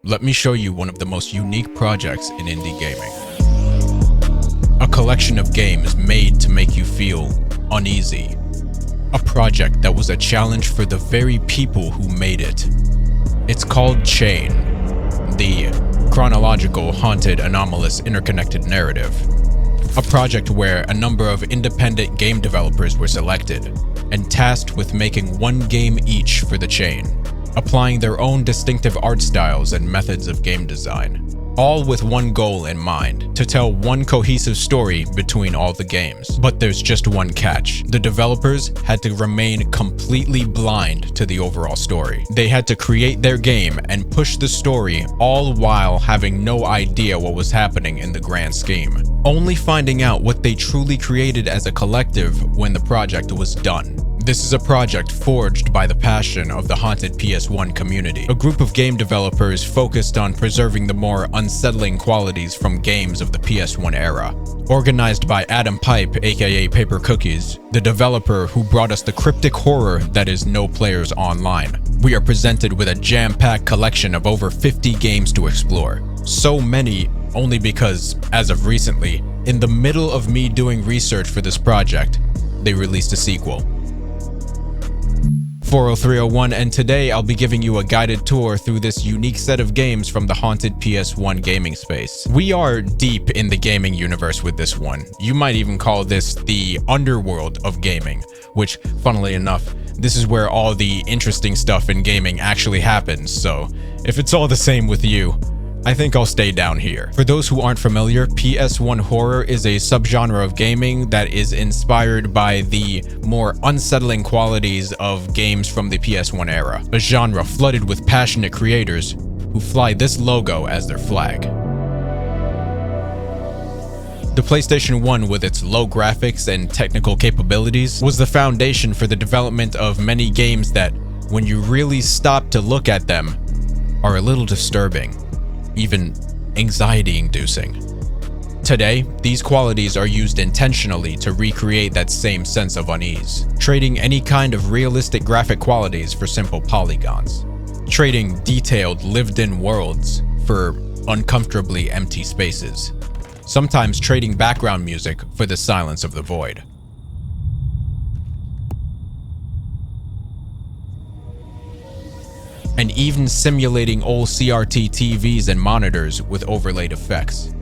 Let me show you one of the most unique projects in indie gaming. A collection of games made to make you feel uneasy. A project that was a challenge for the very people who made it. It's called C.H.A.I.N.G.E.D, the chronological, haunted, anomalous, interconnected narrative. A project where a number of independent game developers were selected and tasked with making one game each for the chain, applying their own distinctive art styles and methods of game design, all with one goal in mind: to tell one cohesive story between all the games. But there's just one catch. The developers had to remain completely blind to the overall story. They had to create their game and push the story, all while having no idea what was happening in the grand scheme, only finding out what they truly created as a collective when the project was done. This is a project forged by the passion of the haunted PS1 community, a group of game developers focused on preserving the more unsettling qualities from games of the PS1 era. Organized by Adam Pipe, aka Paper Cookies, the developer who brought us the cryptic horror that is No Players Online, we are presented with a jam-packed collection of over 50 games to explore. So many only because, as of recently, in the middle of me doing research for this project, they released a sequel. 40301, and today I'll be giving you a guided tour through this unique set of games from the haunted PS1 gaming space. We are deep in the gaming universe with this one. You might even call this the underworld of gaming, which, funnily enough, this is where all the interesting stuff in gaming actually happens, so if it's all the same with you, I think I'll stay down here. For those who aren't familiar, PS1 horror is a subgenre of gaming that is inspired by the more unsettling qualities of games from the PS1 era, a genre flooded with passionate creators who fly this logo as their flag. The PlayStation 1, with its low graphics and technical capabilities, was the foundation for the development of many games that, when you really stop to look at them, are a little disturbing, even anxiety-inducing. Today, these qualities are used intentionally to recreate that same sense of unease, trading any kind of realistic graphic qualities for simple polygons, trading detailed, lived-in worlds for uncomfortably empty spaces, sometimes trading background music for the silence of the void. And even simulating old CRT TVs and monitors with overlaid effects.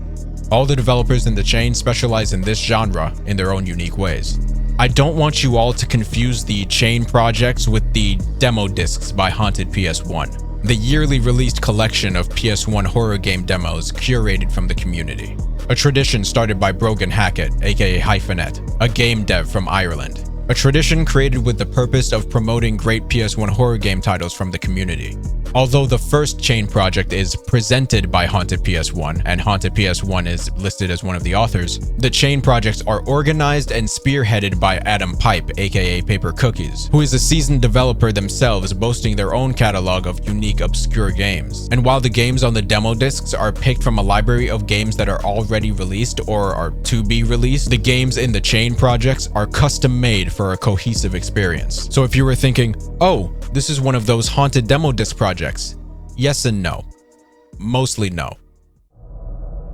All the developers in the chain specialize in this genre in their own unique ways. I don't want you all to confuse the C.H.A.I.N.G.E.D projects with the demo discs by Haunted PS1, the yearly released collection of PS1 horror game demos curated from the community. A tradition started by Brogan Hackett, aka Hyphenet, a game dev from Ireland. A tradition created with the purpose of promoting great PS1 horror game titles from the community. Although the first C.H.A.I.N.G.E.D project is presented by Haunted PS1, and Haunted PS1 is listed as one of the authors, the C.H.A.I.N.G.E projects are organized and spearheaded by Adam Pipe, aka Paper Cookies, who is a seasoned developer themselves, boasting their own catalog of unique, obscure games. And while the games on the demo discs are picked from a library of games that are already released or are to be released, the games in the C.H.A.I.N.G.E projects are custom made for a cohesive experience. So if you were thinking, oh, this is one of those haunted demo disc projects, yes and no. Mostly no.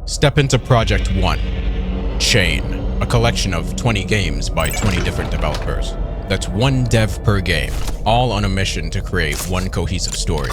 Step into Project 1, C.H.A.I.N.G.E D, a collection of 20 games by 20 different developers. That's one dev per game, all on a mission to create one cohesive story.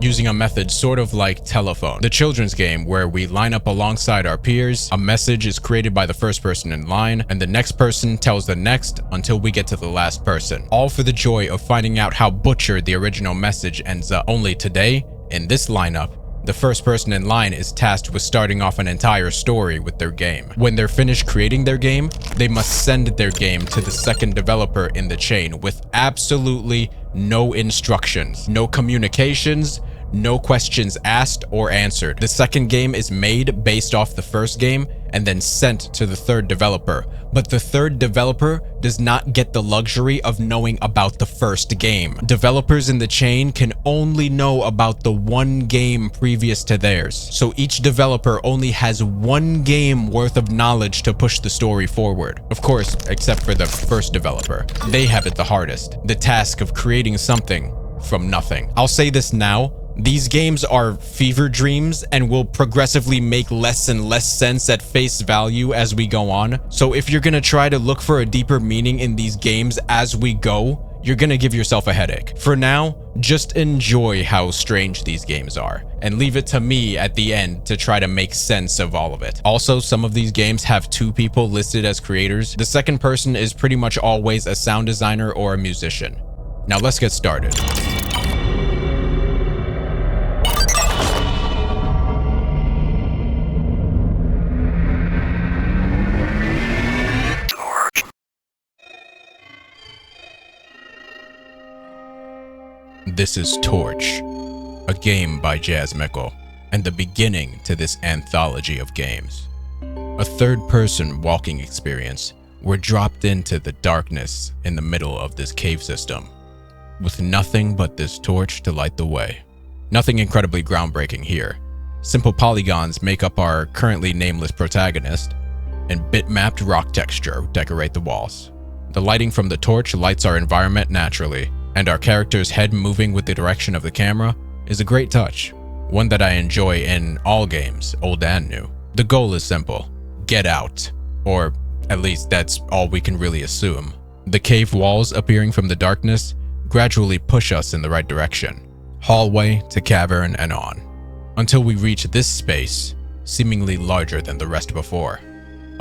Using a method sort of like Telephone, the children's game where we line up alongside our peers, a message is created by the first person in line, and the next person tells the next until we get to the last person, all for the joy of finding out how butchered the original message ends up. Only today, in this lineup, the first person in line is tasked with starting off an entire story with their game. When they're finished creating their game, they must send their game to the second developer in the chain with absolutely no instructions, no communications, no questions asked or answered. The second game is made based off the first game and then sent to the third developer. But the third developer does not get the luxury of knowing about the first game. Developers in the chain can only know about the one game previous to theirs. So each developer only has one game worth of knowledge to push the story forward. Of course, except for the first developer. They have it the hardest. The task of creating something from nothing. I'll say this now, These games are fever dreams and will progressively make less and less sense at face value as we go on. So if you're gonna try to look for a deeper meaning in these games as we go, you're gonna give yourself a headache. For now, just enjoy how strange these games are, and leave it to me at the end to try to make sense of all of it. Also, some of these games have 2 people listed as creators. The second person is pretty much always a sound designer or a musician. Now let's get started. This is Torch, a game by C.H.A.I.N.G.E.D, and the beginning to this anthology of games. A third-person walking experience, we're dropped into the darkness in the middle of this cave system, with nothing but this torch to light the way. Nothing incredibly groundbreaking here. Simple polygons make up our currently nameless protagonist, and bitmapped rock texture decorate the walls. The lighting from the torch lights our environment naturally, and our character's head moving with the direction of the camera is a great touch, one that I enjoy in all games, old and new. The goal is simple: get out, or at least that's all we can really assume. The cave walls appearing from the darkness gradually push us in the right direction, hallway to cavern and on, until we reach this space, seemingly larger than the rest before.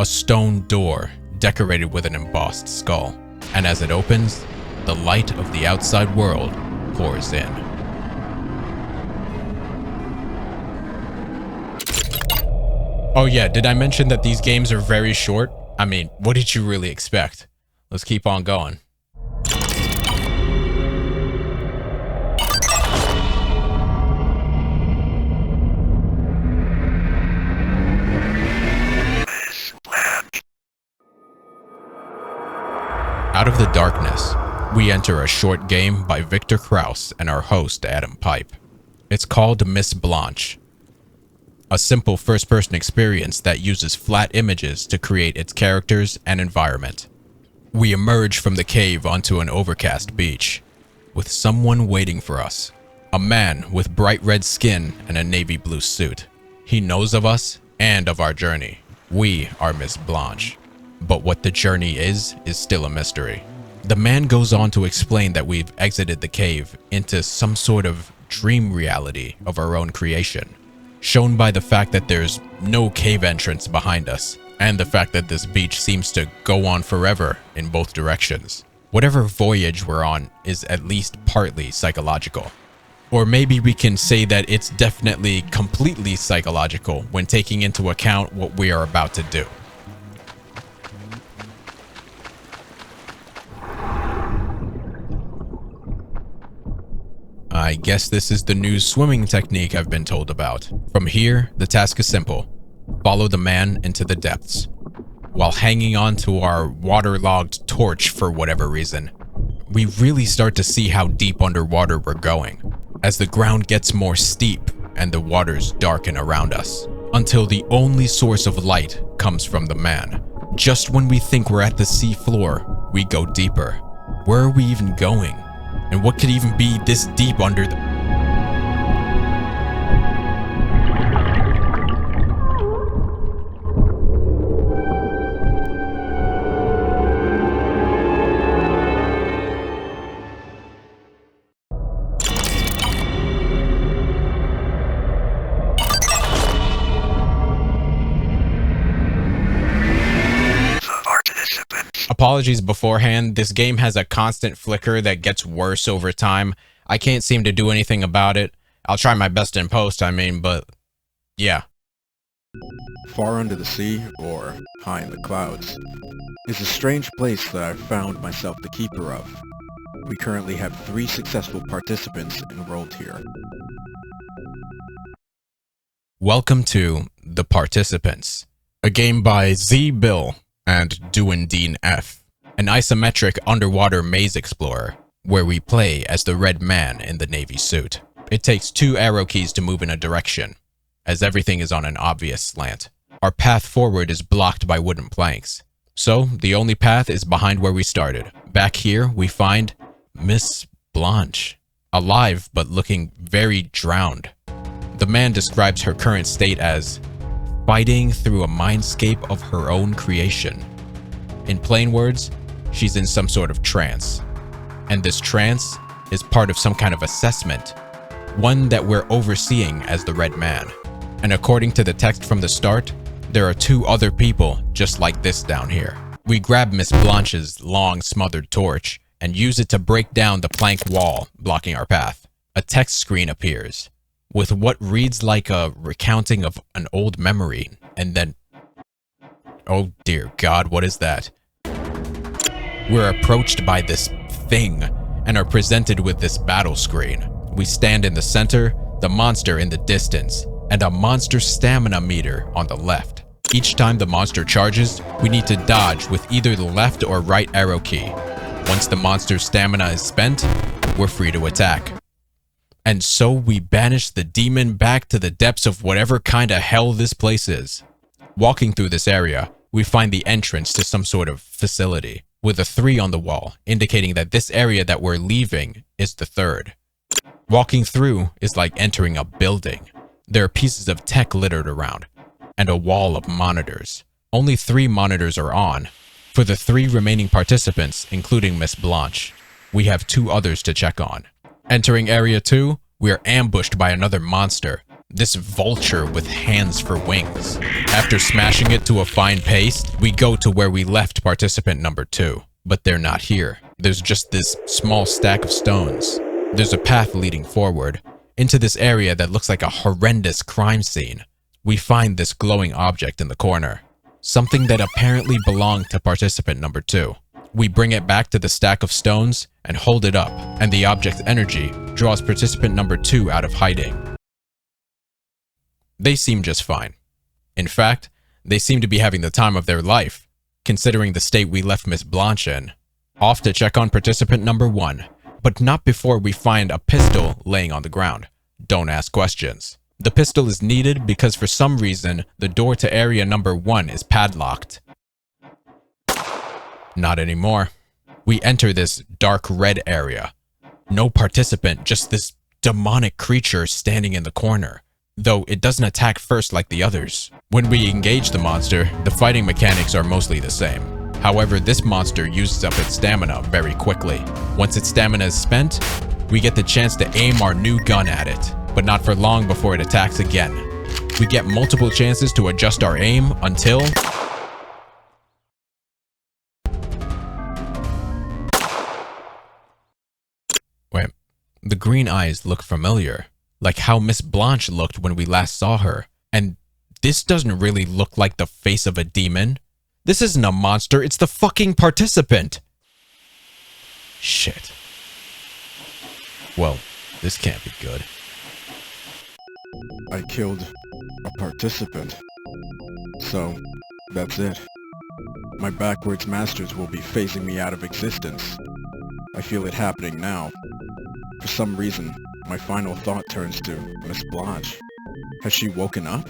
A stone door decorated with an embossed skull, and as it opens, the light of the outside world pours in. Oh yeah, did I mention that these games are very short? I mean, what did you really expect? Let's keep on going. Out of the darkness, we enter a short game by Victor Krause and our host Adam Pipe. It's called Miss Blanche, a simple first-person experience that uses flat images to create its characters and environment. We emerge from the cave onto an overcast beach, with someone waiting for us. A man with bright red skin and a navy blue suit. He knows of us and of our journey. We are Miss Blanche, but what the journey is still a mystery. The man goes on to explain that we've exited the cave into some sort of dream reality of our own creation, shown by the fact that there's no cave entrance behind us, and the fact that this beach seems to go on forever in both directions. Whatever voyage we're on is at least partly psychological. Or maybe we can say that it's definitely completely psychological when taking into account what we are about to do. I guess this is the new swimming technique I've been told about. From here, the task is simple. Follow the man into the depths, while hanging on to our waterlogged torch for whatever reason. We really start to see how deep underwater we're going, as the ground gets more steep and the waters darken around us, until the only source of light comes from the man. Just when we think we're at the sea floor, we go deeper. Where are we even going? And what could even be this deep under the... Apologies beforehand, this game has a constant flicker that gets worse over time. I can't seem to do anything about it. I'll try my best in post, but yeah. Far under the sea, or high in the clouds, is a strange place that I've found myself the keeper of. We currently have 3 successful participants enrolled here. Welcome to The Participants, a game by Z. Bill and Duendine F, an isometric underwater maze explorer, where we play as the red man in the navy suit. It takes 2 arrow keys to move in a direction, as everything is on an obvious slant. Our path forward is blocked by wooden planks, so the only path is behind where we started. Back here, we find Miss Blanche. alive but looking very drowned. The man describes her current state as fighting through a mindscape of her own creation. In plain words, she's in some sort of trance. And this trance is part of some kind of assessment, one that we're overseeing as the Red Man. And according to the text from the start, there are 2 other people just like this down here. We grab Miss Blanche's long smothered torch and use it to break down the plank wall blocking our path. A text screen appears with what reads like a recounting of an old memory, and then, oh dear God, what is that? We're approached by this thing and are presented with this battle screen. We stand in the center, the monster in the distance, and a monster stamina meter on the left. Each time the monster charges, we need to dodge with either the left or right arrow key. Once the monster's stamina is spent, we're free to attack. And so we banish the demon back to the depths of whatever kind of hell this place is. Walking through this area, we find the entrance to some sort of facility, with a 3 on the wall, indicating that this area that we're leaving is the 3rd. Walking through is like entering a building. There are pieces of tech littered around, and a wall of monitors. Only 3 monitors are on. For the 3 remaining participants, including Miss Blanche, we have 2 others to check on. Entering Area 2, we are ambushed by another monster, this vulture with hands for wings. After smashing it to a fine paste, we go to where we left participant number 2, but they're not here. There's just this small stack of stones. There's a path leading forward, into this area that looks like a horrendous crime scene. We find this glowing object in the corner, something that apparently belonged to participant number 2. We bring it back to the stack of stones and hold it up, and the object's energy draws participant number 2 out of hiding. They seem just fine. In fact, they seem to be having the time of their life, considering the state we left Miss Blanche in. Off to check on participant number 1, but not before we find a pistol laying on the ground. Don't ask questions. The pistol is needed because for some reason, the door to area number 1 is padlocked. Not anymore. We enter this dark red area. No participant, just this demonic creature standing in the corner, though it doesn't attack first like the others. When we engage the monster, the fighting mechanics are mostly the same. However, this monster uses up its stamina very quickly. Once its stamina is spent, we get the chance to aim our new gun at it, but not for long before it attacks again. We get multiple chances to adjust our aim until... Wait, the green eyes look familiar, like how Miss Blanche looked when we last saw her. And this doesn't really look like the face of a demon. This isn't a monster, it's the fucking participant. Shit. Well, this can't be good. I killed a participant. So, that's it. My backwards masters will be phasing me out of existence. I feel it happening now. For some reason, my final thought turns to Miss Blanche. Has she woken up?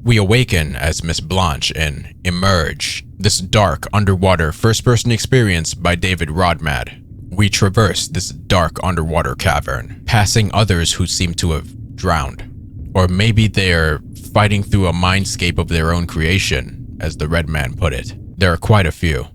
We awaken as Miss Blanche in Emerge, this dark underwater first-person experience by David Rodmad. We traverse this dark underwater cavern, passing others who seem to have drowned. Or maybe they're fighting through a mindscape of their own creation, as the Red Man put it. There are quite a few.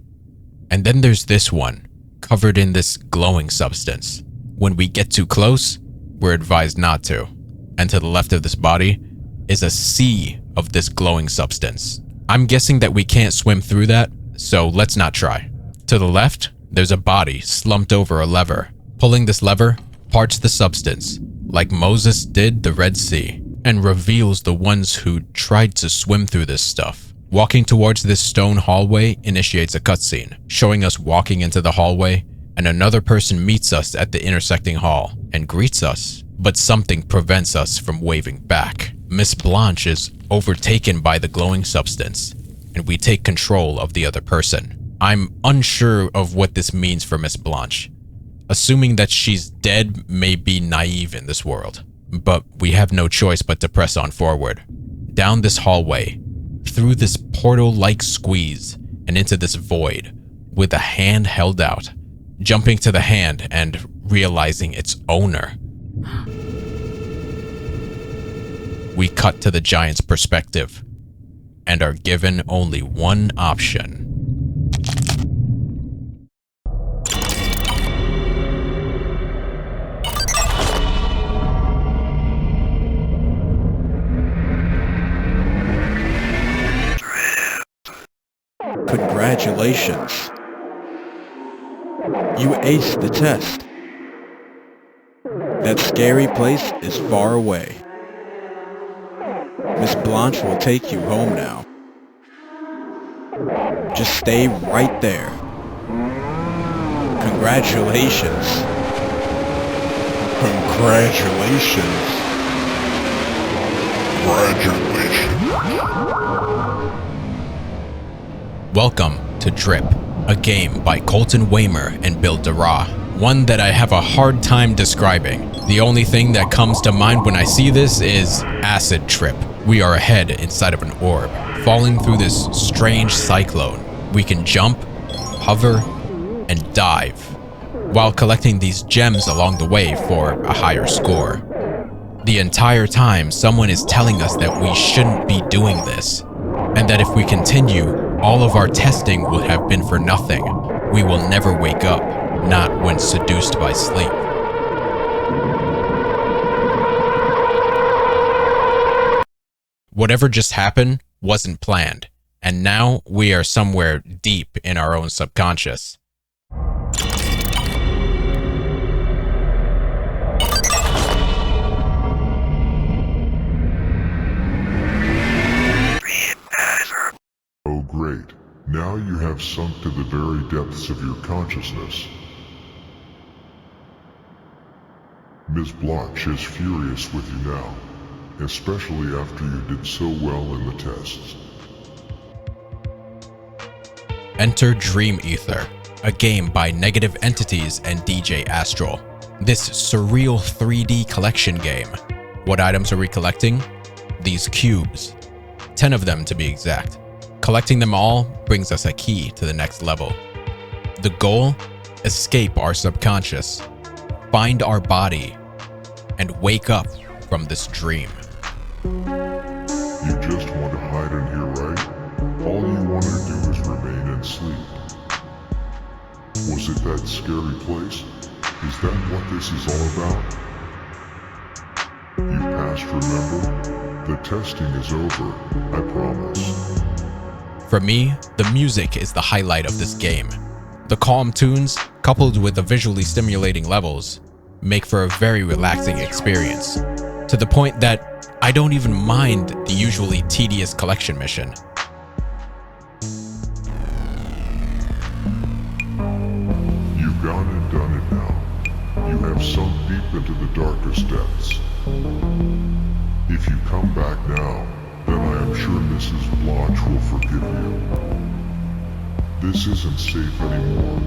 And then there's this one, covered in this glowing substance. When we get too close, we're advised not to. And to the left of this body is a sea of this glowing substance. I'm guessing that we can't swim through that, so let's not try. To the left, there's a body slumped over a lever. Pulling this lever parts the substance, like Moses did the Red Sea, and reveals the ones who tried to swim through this stuff. Walking towards this stone hallway initiates a cutscene, showing us walking into the hallway, and another person meets us at the intersecting hall and greets us, but something prevents us from waving back. Miss Blanche is overtaken by the glowing substance, and we take control of the other person. I'm unsure of what this means for Miss Blanche. Assuming that she's dead may be naive in this world, but we have no choice but to press on forward. Down this hallway, through this portal-like squeeze, and into this void, with a hand held out, jumping to the hand and realizing its owner. We cut to the giant's perspective, and are given only one option. Congratulations. You aced the test. That scary place is far away. Miss Blanche will take you home now. Just stay right there. Congratulations. Congratulations. Welcome to Drip, a game by Colton Waymer and Bill Dara. One that I have a hard time describing. The only thing that comes to mind when I see this is acid trip. We are ahead inside of an orb, falling through this strange cyclone. We can jump, hover, and dive, while collecting these gems along the way for a higher score. The entire time, someone is telling us that we shouldn't be doing this, and that if we continue, all of our testing will have been for nothing. We will never wake up, not when seduced by sleep. Whatever just happened wasn't planned, and now we are somewhere deep in our own subconscious. Oh great, now you have sunk to the very depths of your consciousness. Miss Blanche is furious with you now, especially after you did so well in the tests. Enter Dream Ether, a game by Negative Entities and DJ Astral. This surreal 3D collection game. What items are we collecting? These cubes. 10 of them to be exact. Collecting them all brings us a key to the next level. The goal? Escape our subconscious, find our body, and wake up from this dream. You just want to hide in here, right? All you want to do is remain and sleep. Was it that scary place? Is that what this is all about? You passed, remember? The testing is over, I promise. For me, the music is the highlight of this game. The calm tunes, coupled with the visually stimulating levels, make for a very relaxing experience, to the point that I don't even mind the usually tedious collection mission. You've gone and done it now. You have sunk deep into the darkest depths. If you come back now, then I am sure Mrs. Blanche will forgive you. This isn't safe anymore.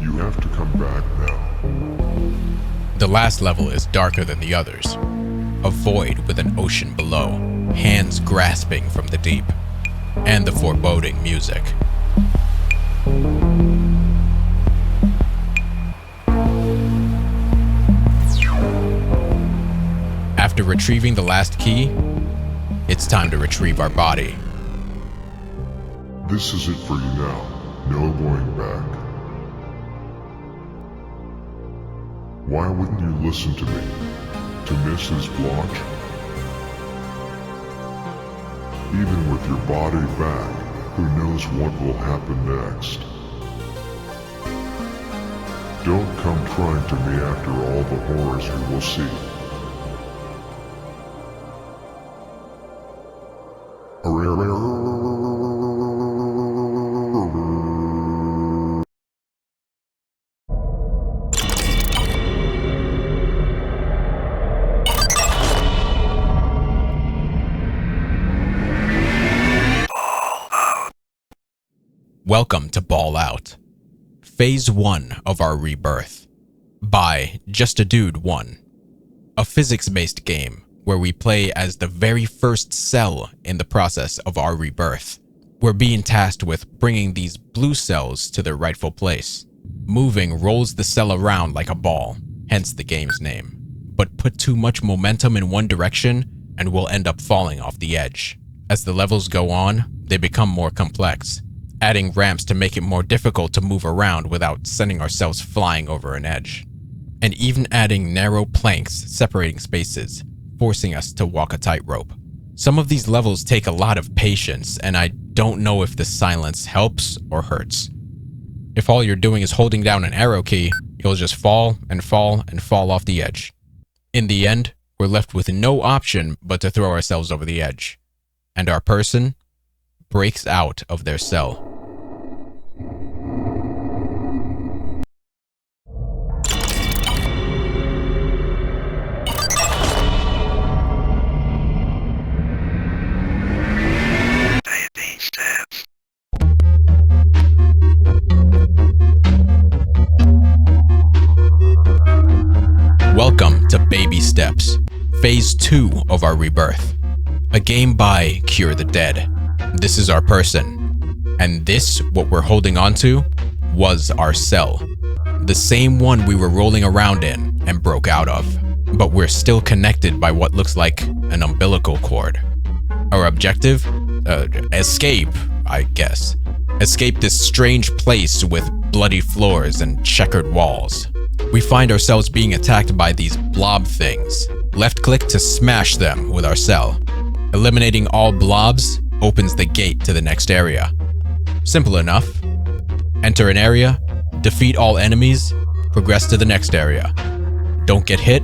You have to come back now. The last level is darker than the others. A void with an ocean below, hands grasping from the deep, and the foreboding music. After retrieving the last key, it's time to retrieve our body. This is it for you now. No going back. Why wouldn't you listen to me? To Mrs. Blanche? Even with your body back, who knows what will happen next? Don't come trying to me after all the horrors you will see. Welcome to Ball Out, Phase 1 of our rebirth, by Just a Dude 1, a physics-based game where we play as the very first cell in the process of our rebirth. We're being tasked with bringing these blue cells to their rightful place. Moving rolls the cell around like a ball, hence the game's name. But put too much momentum in one direction and we'll end up falling off the edge. As the levels go on, they become more complex, adding ramps to make it more difficult to move around without sending ourselves flying over an edge. And even adding narrow planks separating spaces, forcing us to walk a tightrope. Some of these levels take a lot of patience, and I don't know if the silence helps or hurts. If all you're doing is holding down an arrow key, you'll just fall and fall and fall off the edge. In the end, we're left with no option but to throw ourselves over the edge. And our person breaks out of their cell. Welcome to Baby Steps, Phase 2 of our rebirth. A game by C.H.A.I.N.G.E.D. This is our person. And this, what we're holding on to, was our cell. The same one we were rolling around in and broke out of. But we're still connected by what looks like an umbilical cord. Our objective? Escape, I guess. Escape this strange place with bloody floors and checkered walls. We find ourselves being attacked by these blob things. Left click to smash them with our cell. Eliminating all blobs opens the gate to the next area. Simple enough. Enter an area, defeat all enemies, progress to the next area. Don't get hit,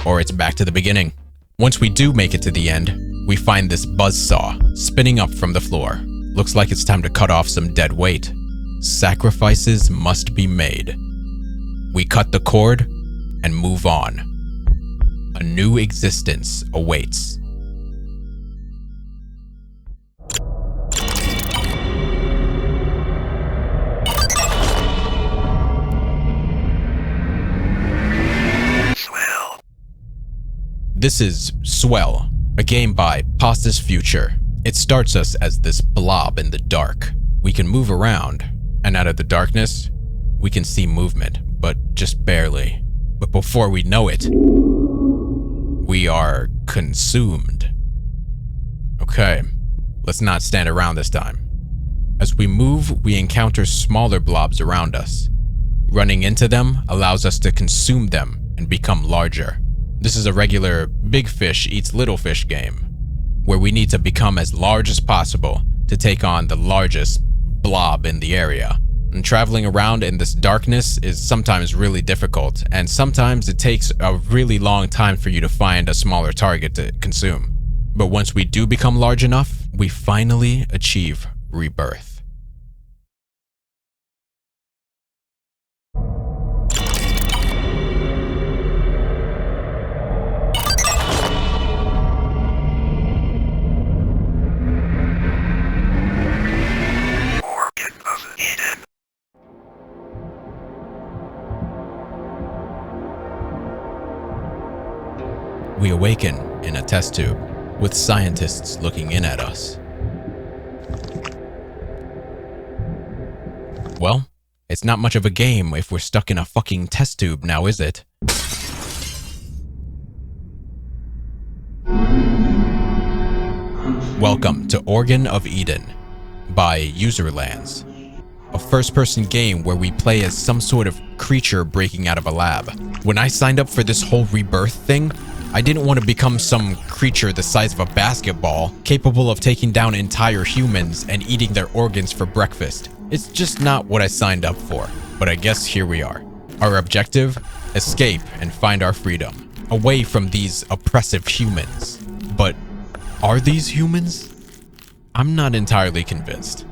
or it's back to the beginning. Once we do make it to the end, we find this buzzsaw spinning up from the floor. Looks like it's time to cut off some dead weight. Sacrifices must be made. We cut the cord and move on. A new existence awaits. This is Swell, a game by Pasta's Future. It starts us as this blob in the dark. We can move around, and out of the darkness, we can see movement, but just barely. But before we know it, we are consumed. Okay, let's not stand around this time. As we move, we encounter smaller blobs around us. Running into them allows us to consume them and become larger. This is a regular big fish eats little fish game, where we need to become as large as possible to take on the largest blob in the area. And traveling around in this darkness is sometimes really difficult, and sometimes it takes a really long time for you to find a smaller target to consume. But once we do become large enough, we finally achieve rebirth. We awaken in a test tube, with scientists looking in at us. Well, it's not much of a game if we're stuck in a fucking test tube now, is it? Welcome to Organ of Eden by Userlands, a first-person game where we play as some sort of creature breaking out of a lab. When I signed up for this whole rebirth thing, I didn't want to become some creature the size of a basketball, capable of taking down entire humans and eating their organs for breakfast. It's just not what I signed up for, but I guess here we are. Our objective? Escape and find our freedom, away from these oppressive humans. But are these humans? I'm not entirely convinced.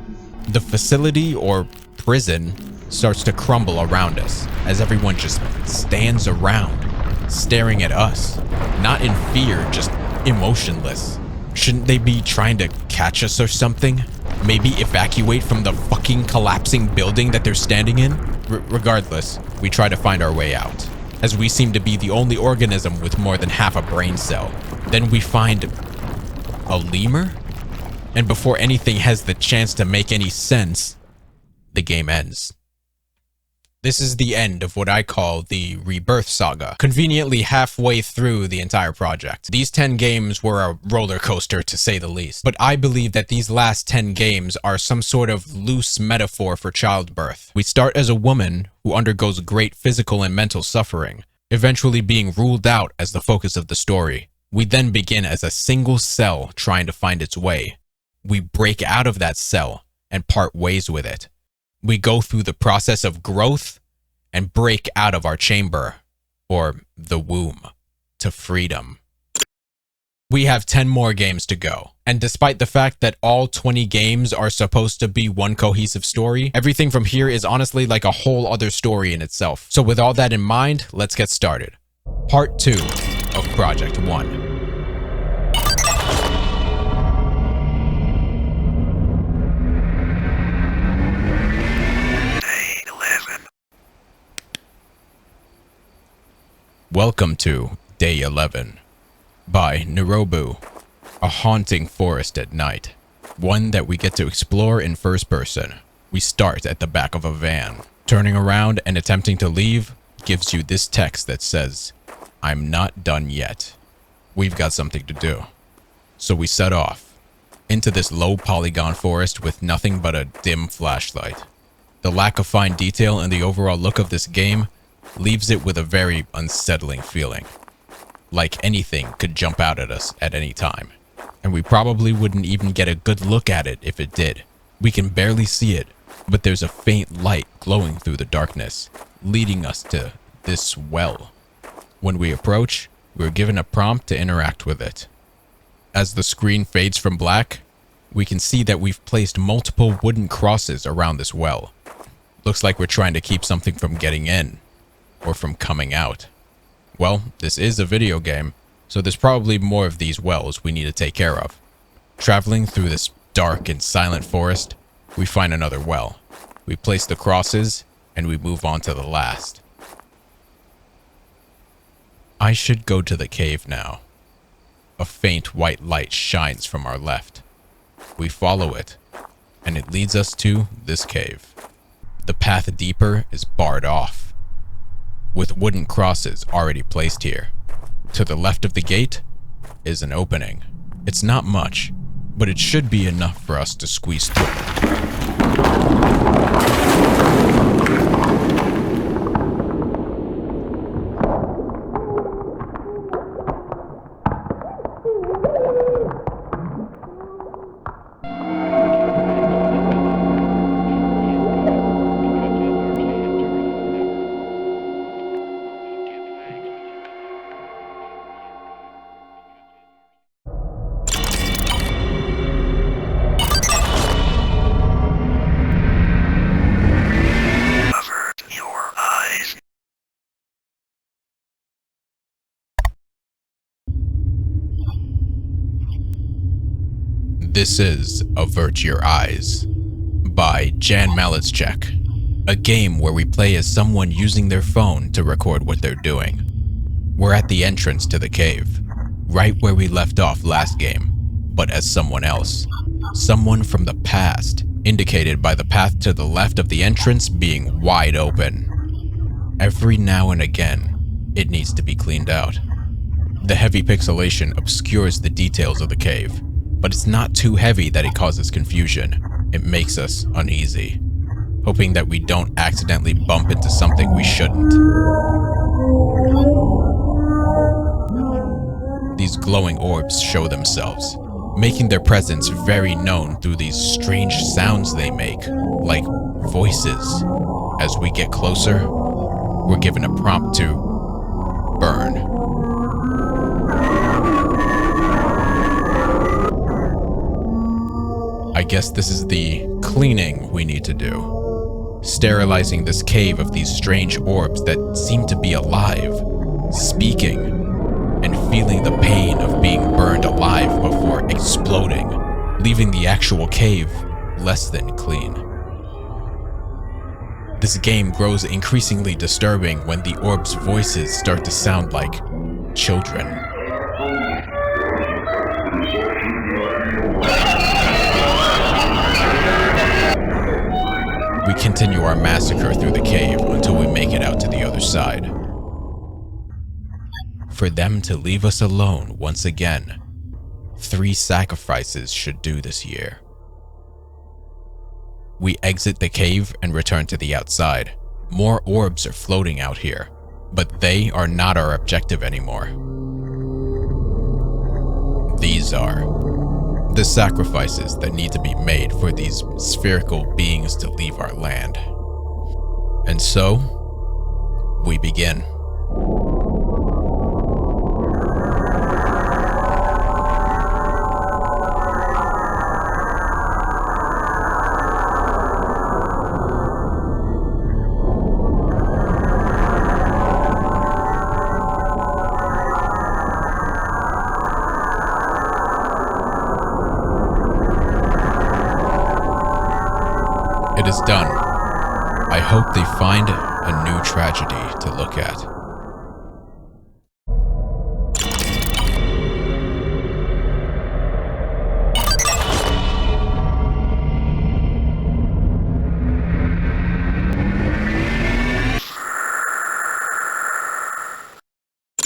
The facility, or prison, starts to crumble around us as everyone just stands around, staring at us, not in fear, just emotionless. Shouldn't they be trying to catch us or something? Maybe evacuate from the fucking collapsing building that they're standing in? Regardless, we try to find our way out, as we seem to be the only organism with more than half a brain cell. Then we find a lemur? And before anything has the chance to make any sense, the game ends. This is the end of what I call the Rebirth Saga, conveniently halfway through the entire project. These 10 games were a roller coaster to say the least, but I believe that these last 10 games are some sort of loose metaphor for childbirth. We start as a woman who undergoes great physical and mental suffering, eventually being ruled out as the focus of the story. We then begin as a single cell trying to find its way. We break out of that cell and part ways with it. We go through the process of growth and break out of our chamber, or the womb, to freedom. We have 10 more games to go, and despite the fact that all 20 games are supposed to be one cohesive story, everything from here is honestly like a whole other story in itself. So with all that in mind, let's get started. Part 2 of Project 1. Welcome to Day 11 by Nairobi, a haunting forest at night, one that we get to explore in first person. We start at the back of a van. Turning around and attempting to leave gives you this text that says, "I'm not done yet. We've got something to do." So we set off into this low polygon forest with nothing but a dim flashlight. The lack of fine detail and the overall look of this game leaves it with a very unsettling feeling. Like anything could jump out at us at any time. And we probably wouldn't even get a good look at it if it did. We can barely see it, but there's a faint light glowing through the darkness, leading us to this well. When we approach, we're given a prompt to interact with it. As the screen fades from black, we can see that we've placed multiple wooden crosses around this well. Looks like we're trying to keep something from getting in, or from coming out. Well, this is a video game, so there's probably more of these wells we need to take care of. Traveling through this dark and silent forest, we find another well. We place the crosses, and we move on to the last. I should go to the cave now. A faint white light shines from our left. We follow it, and it leads us to this cave. The path deeper is barred off, with wooden crosses already placed here. To the left of the gate is an opening. It's not much, but it should be enough for us to squeeze through. This is Avert Your Eyes by C.H.A.I.N.G.E.D, a game where we play as someone using their phone to record what they're doing. We're at the entrance to the cave, right where we left off last game, but as someone else. Someone from the past, indicated by the path to the left of the entrance being wide open. Every now and again, it needs to be cleaned out. The heavy pixelation obscures the details of the cave, but it's not too heavy that it causes confusion. It makes us uneasy, hoping that we don't accidentally bump into something we shouldn't. These glowing orbs show themselves, making their presence very known through these strange sounds they make, like voices. As we get closer, we're given a prompt to burn. I guess this is the cleaning we need to do. Sterilizing this cave of these strange orbs that seem to be alive, speaking, and feeling the pain of being burned alive before exploding, leaving the actual cave less than clean. This game grows increasingly disturbing when the orb's voices start to sound like children. We continue our massacre through the cave until we make it out to the other side. For them to leave us alone once again, 3 sacrifices should do this year. We exit the cave and return to the outside. More orbs are floating out here, but they are not our objective anymore. These are the sacrifices that need to be made for these spherical beings to leave our land. And so, we begin. It is done. I hope they find a new tragedy to look at.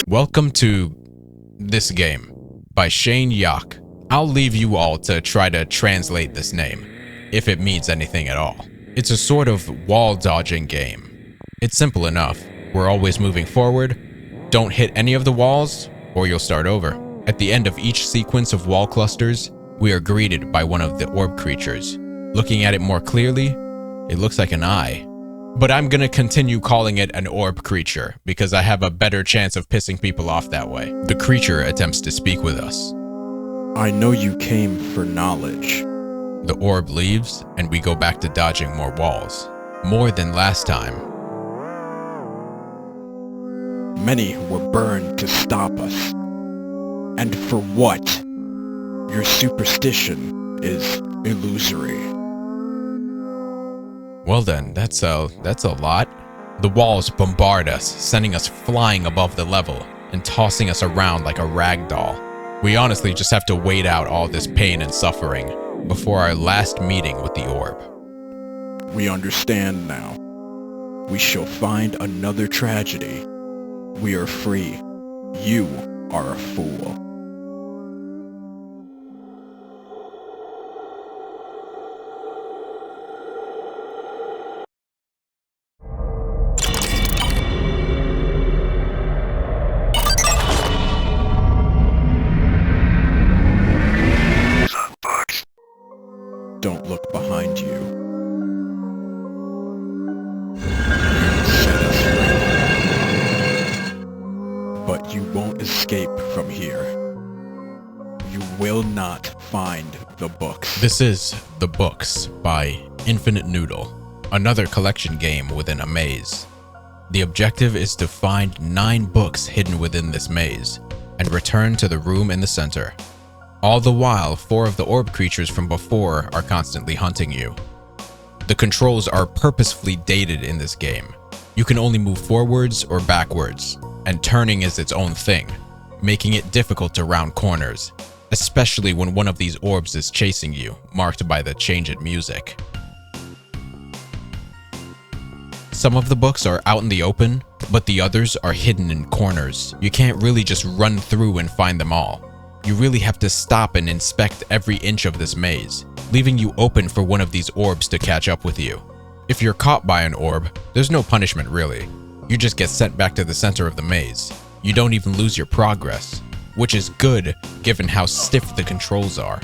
Welcome to This Game by C.H.A.I.N.G.E.D. I'll leave you all to try to translate this name, if it means anything at all. It's a sort of wall-dodging game. It's simple enough. We're always moving forward. Don't hit any of the walls, or you'll start over. At the end of each sequence of wall clusters, we are greeted by one of the orb creatures. Looking at it more clearly, it looks like an eye. But I'm gonna continue calling it an orb creature, because I have a better chance of pissing people off that way. The creature attempts to speak with us. I know you came for knowledge. The orb leaves, and we go back to dodging more walls. More than last time. Many were burned to stop us. And for what? Your superstition is illusory. Well then, that's a lot. The walls bombard us, sending us flying above the level and tossing us around like a rag doll. We honestly just have to wait out all this pain and suffering before our last meeting with the orb. We understand now. We shall find another tragedy. We are free. You are a fool. Don't look behind you. Set us free. But you won't escape from here. You will not find the books. This is The Books by Infinite Noodle, another collection game within a maze. The objective is to find 9 books hidden within this maze and return to the room in the center. All the while, 4 of the orb creatures from before are constantly hunting you. The controls are purposefully dated in this game. You can only move forwards or backwards, and turning is its own thing, making it difficult to round corners, especially when one of these orbs is chasing you, marked by the change in music. Some of the books are out in the open, but the others are hidden in corners. You can't really just run through and find them all. You really have to stop and inspect every inch of this maze, leaving you open for one of these orbs to catch up with you. If you're caught by an orb, there's no punishment really. You just get sent back to the center of the maze. You don't even lose your progress, which is good given how stiff the controls are,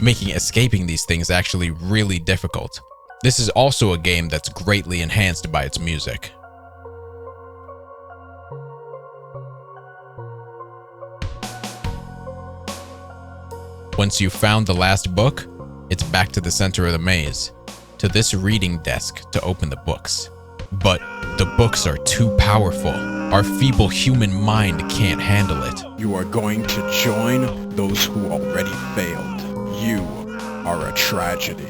making escaping these things actually really difficult. This is also a game that's greatly enhanced by its music. Once you've found the last book, it's back to the center of the maze, to this reading desk to open the books. But the books are too powerful. Our feeble human mind can't handle it. You are going to join those who already failed. You are a tragedy.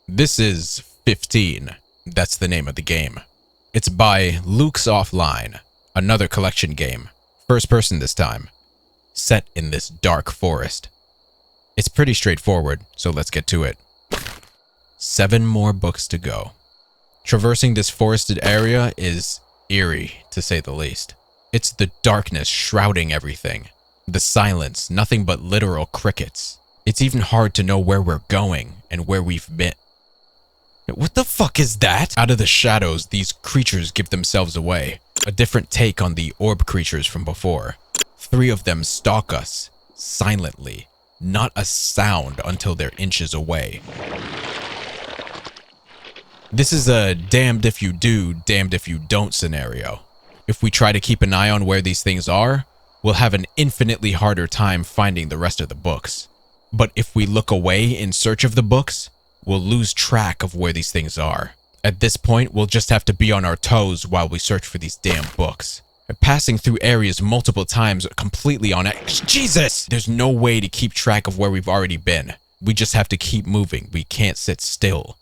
This is 15. That's the name of the game. It's by Luke's Offline, another collection game, first person this time, set in this dark forest. It's pretty straightforward, so let's get to it. 7 more books to go. Traversing this forested area is eerie, to say the least. It's the darkness shrouding everything. The silence, nothing but literal crickets. It's even hard to know where we're going and where we've been. What the fuck is that? Out of the shadows, these creatures give themselves away. A different take on the orb creatures from before. 3 of them stalk us, silently. Not a sound until they're inches away. This is a damned if you do, damned if you don't scenario. If we try to keep an eye on where these things are, we'll have an infinitely harder time finding the rest of the books. But if we look away in search of the books, we'll lose track of where these things are. At this point, we'll just have to be on our toes while we search for these damn books. Passing through areas multiple times completely on it. Jesus! There's no way to keep track of where we've already been. We just have to keep moving. We can't sit still.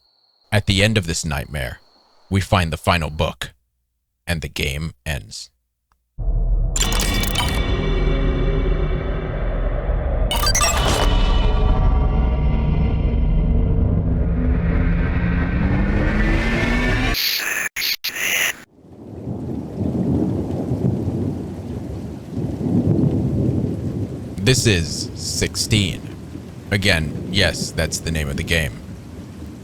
At the end of this nightmare, we find the final book, and the game ends. This is 16. Again, yes, that's the name of the game.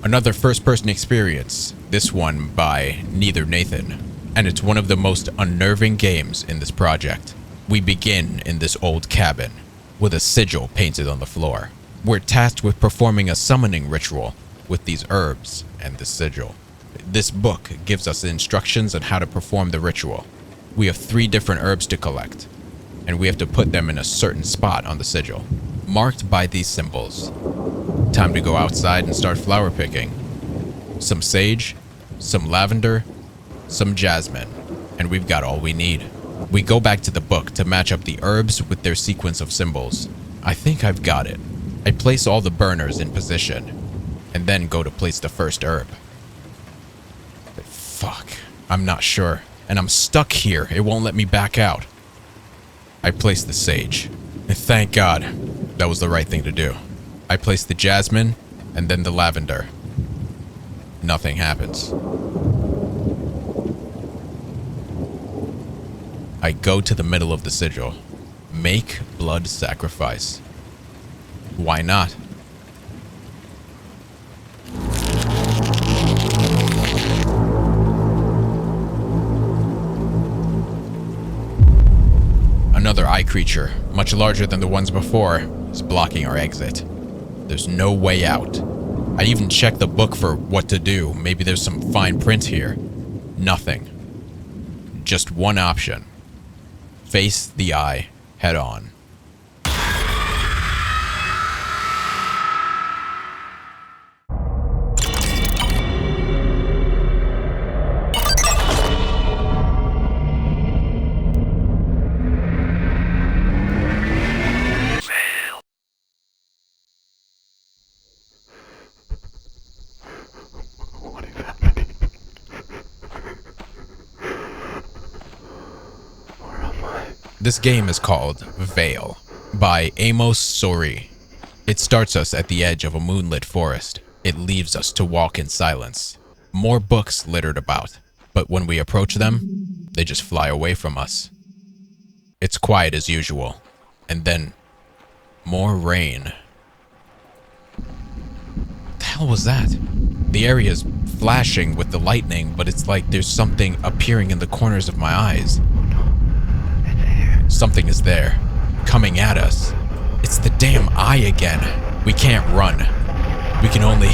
Another first-person experience, this one by Neither Nathan, and it's one of the most unnerving games in this project. We begin in this old cabin, with a sigil painted on the floor. We're tasked with performing a summoning ritual with these herbs and the sigil. This book gives us instructions on how to perform the ritual. We have 3 different herbs to collect, and we have to put them in a certain spot on the sigil, marked by these symbols. Time to go outside and start flower picking. Some sage, some lavender, some jasmine, and we've got all we need. We go back to the book to match up the herbs with their sequence of symbols. I think I've got it. I place all the burners in position, and then go to place the first herb. Fuck, I'm not sure, and I'm stuck here. It won't let me back out. I place the sage. Thank God, that was the right thing to do. I place the jasmine, and then the lavender. Nothing happens. I go to the middle of the sigil. Make blood sacrifice. Why not? Another eye creature, much larger than the ones before, is blocking our exit. There's no way out. I even checked the book for what to do. Maybe there's some fine print here. Nothing. Just one option. Face the eye head on. This game is called Veil by Amos Sori. It starts us at the edge of a moonlit forest. It leaves us to walk in silence. More books littered about, but when we approach them, they just fly away from us. It's quiet as usual, and then more rain. What the hell was that? The area is flashing with the lightning, but it's like there's something appearing in the corners of my eyes. Something is there, coming at us. It's the damn eye again. We can't run. We can only...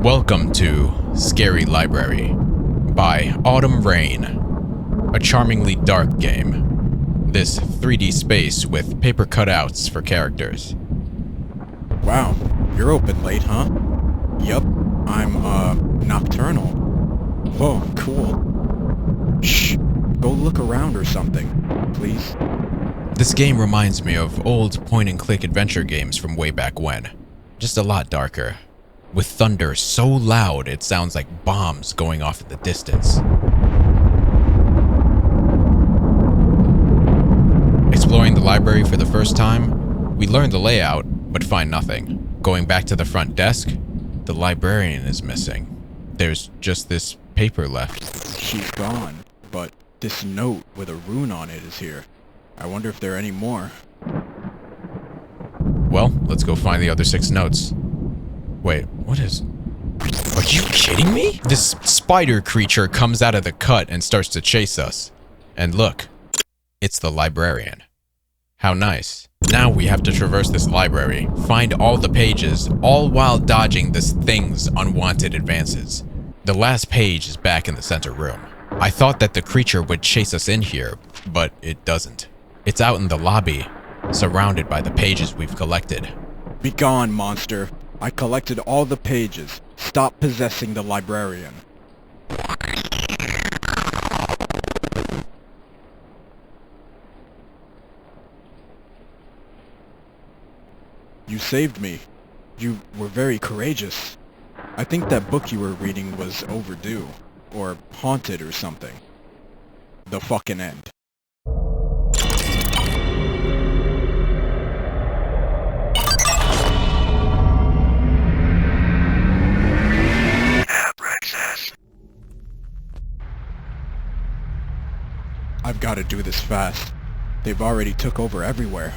Welcome to Scary Library by Autumn Rain, a charmingly dark game. This 3D space with paper cutouts for characters. Wow, you're open late, huh? Yup, I'm, nocturnal. Whoa, cool. Shh, go look around or something, please. This game reminds me of old point-and-click adventure games from way back when. Just a lot darker. With thunder so loud it sounds like bombs going off in the distance. Exploring the library for the first time, we learn the layout, but find nothing. Going back to the front desk, the librarian is missing. There's just this paper left. She's gone, but this note with a rune on it is here. I wonder if there are any more. Well, let's go find the other 6 notes. Wait, what is... Are you kidding me? This spider creature comes out of the cut and starts to chase us. And look, it's the librarian. How nice. Now we have to traverse this library, find all the pages, all while dodging this thing's unwanted advances. The last page is back in the center room. I thought that the creature would chase us in here, but it doesn't. It's out in the lobby, surrounded by the pages we've collected. Be gone, monster. I collected all the pages. Stop possessing the librarian. You saved me. You were very courageous. I think that book you were reading was overdue, or haunted or something. The fucking end. I've got to do this fast. They've already took over everywhere.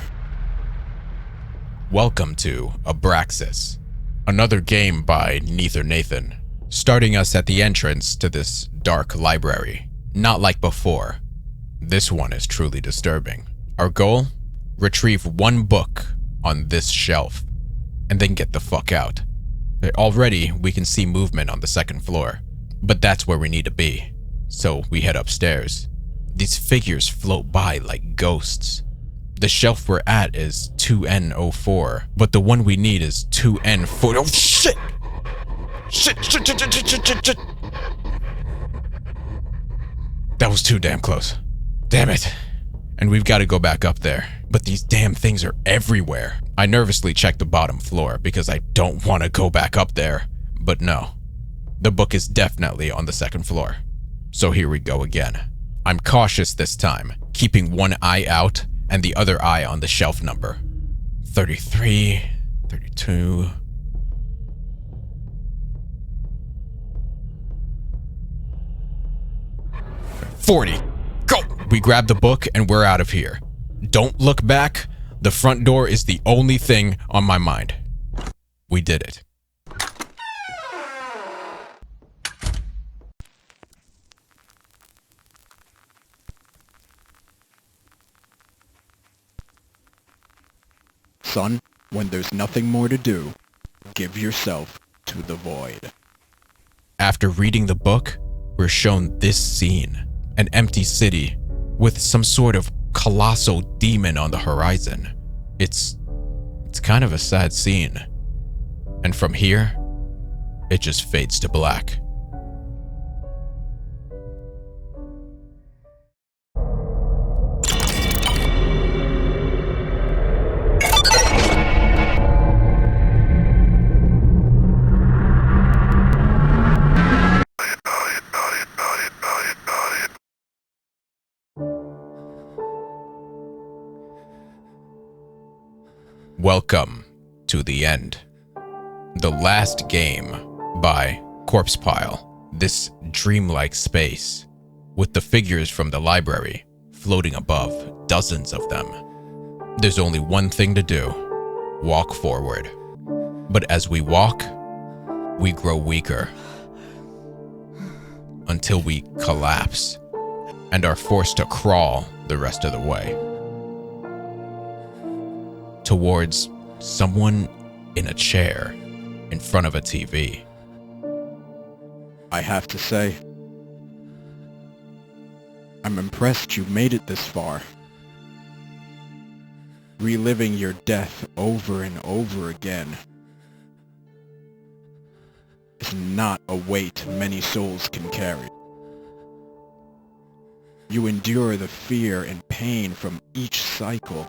Welcome to Abraxas, another game by Neither Nathan, starting us at the entrance to this dark library. Not like before. This one is truly disturbing. Our goal? Retrieve 1 book on this shelf, and then get the fuck out. Already, we can see movement on the 2nd floor, but that's where we need to be. So we head upstairs. These figures float by like ghosts. The shelf we're at is 2N04, but the one we need is 2N4. Oh shit! Shit! That was too damn close. Damn it. And we've got to go back up there. But these damn things are everywhere. I nervously check the bottom floor because I don't want to go back up there. But no. The book is definitely on the 2nd floor. So here we go again. I'm cautious this time, keeping one eye out and the other eye on the shelf number. 33, 32... 40. Go! We grab the book and we're out of here. Don't look back. The front door is the only thing on my mind. We did it. Son, when there's nothing more to do, give yourself to the void. After reading the book, we're shown this scene. An empty city with some sort of colossal demon on the horizon. It's kind of a sad scene. And from here, it just fades to black. Welcome to the end. The last game by Corpse Pile. This dreamlike space with the figures from the library floating above, dozens of them. There's only one thing to do: walk forward. But as we walk, we grow weaker until we collapse and are forced to crawl the rest of the way towards someone in a chair in front of a TV. I have to say, I'm impressed you made it this far. Reliving your death over and over again is not a weight many souls can carry. You endure the fear and pain from each cycle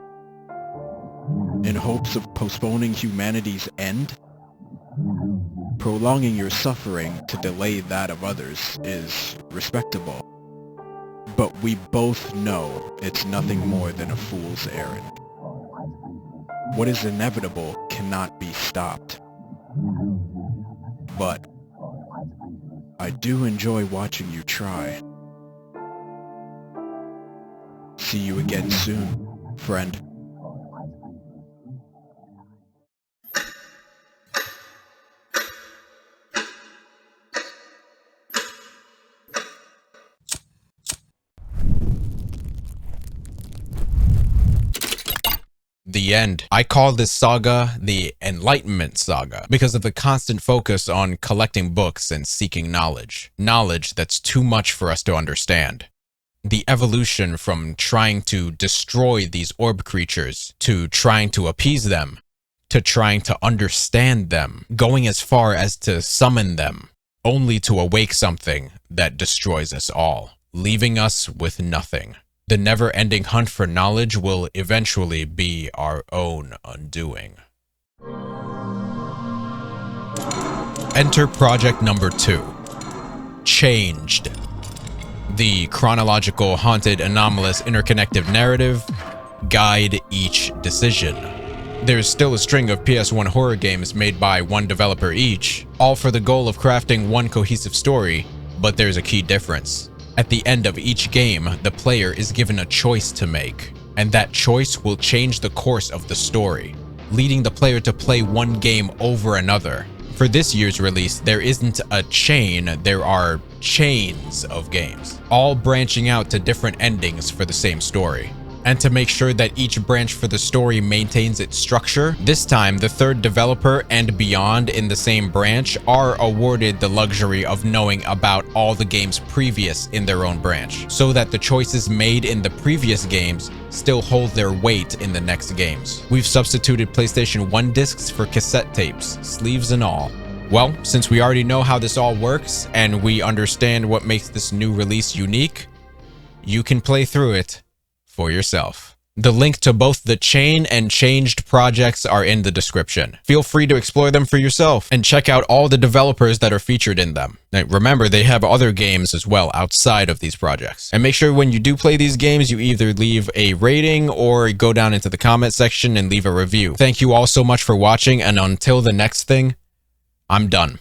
in hopes of postponing humanity's end. Prolonging your suffering to delay that of others is respectable, but we both know it's nothing more than a fool's errand. What is inevitable cannot be stopped. But I do enjoy watching you try. See you again soon, friend. The end. I call this saga the Enlightenment Saga because of the constant focus on collecting books and seeking knowledge. Knowledge that's too much for us to understand. The evolution from trying to destroy these orb creatures to trying to appease them to trying to understand them, going as far as to summon them, only to awake something that destroys us all, leaving us with nothing. The never-ending hunt for knowledge will eventually be our own undoing. Enter project number 2. Changed. The chronological, haunted, anomalous, interconnected narrative. Guide each decision. There's still a string of PS1 horror games made by one developer each, all for the goal of crafting one cohesive story, but there's a key difference. At the end of each game, the player is given a choice to make, and that choice will change the course of the story, leading the player to play one game over another. For this year's release, there isn't a chain, there are chains of games, all branching out to different endings for the same story. And to make sure that each branch for the story maintains its structure, this time the third developer and beyond in the same branch are awarded the luxury of knowing about all the games previous in their own branch, so that the choices made in the previous games still hold their weight in the next games. We've substituted PlayStation 1 discs for cassette tapes, sleeves and all. Well, since we already know how this all works, and we understand what makes this new release unique, you can play through it for yourself. The link to both the C.H.A.I.N.G.E.D and Changed projects are in the description. Feel free to explore them for yourself and check out all the developers that are featured in them. Now, remember, they have other games as well outside of these projects. And make sure when you do play these games, you either leave a rating or go down into the comment section and leave a review. Thank you all so much for watching, and until the next thing, I'm done.